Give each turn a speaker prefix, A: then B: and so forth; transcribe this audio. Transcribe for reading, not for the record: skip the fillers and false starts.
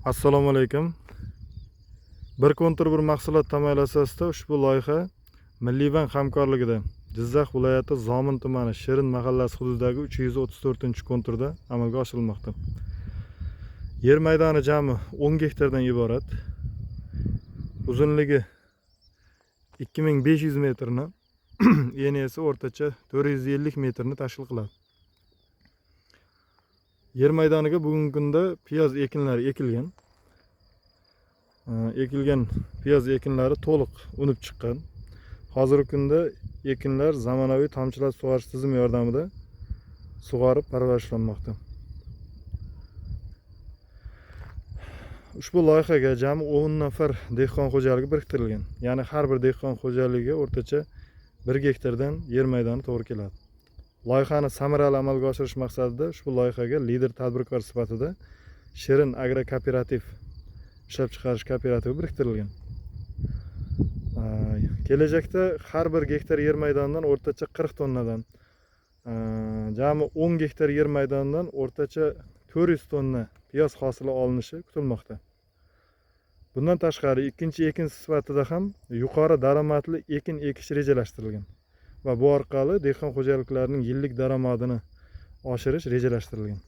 A: Assalomu alaykum. Bir kontur bir mahsulot tamoyili asosida ushbu loyiha Milliy bank hamkorligida Jizzax viloyati Zomin tumani Shirin mahallasi hududidagi 334-konturda amalga oshirilmoqda. Yer maydoni jami 10 gektardan iborat. Uzunligi 2500 metrni, eni esa o'rtacha 450 metrni tashkil qiladi. Yer maydoniga bugungi kunda piyoz ekinlari ekilgan. Ekilgan piyoz ekinlari to'liq unib chiqqan. Hozirgi kunda ekinlar zamonaviy tomchilatib sug'orish tizimi yordamida sug'orib parvarishlanmoqda. Ushbu loyihaga jami 10 nafar dehqon xo'jaligi biriktirilgan. Ya'ni har bir dehqon xo'jaligiga o'rtacha 1 gektardan yer maydoni to'g'ri keladi. Loyihani samarali amalga oshirish maqsadida ushbu loyihaga lider tadbirkor sifatida Shirin agro kooperativ ishlab chiqarish kooperativi biriktirilgan. Kelajakda har bir gektar yer maydonidan o'rtacha 40 tonnadan, jami 10 gektar yer maydonidan o'rtacha 400 tonna piyoz hosili olinishi kutilmoqda. Bundan tashqari ikkinchi ekin sifatida ham yuqori daromadli ekin ekish rejalashtirilgan va bu orqali dehqon xo'jaliklarining yillik daromadini oshirish rejalashtirilgan.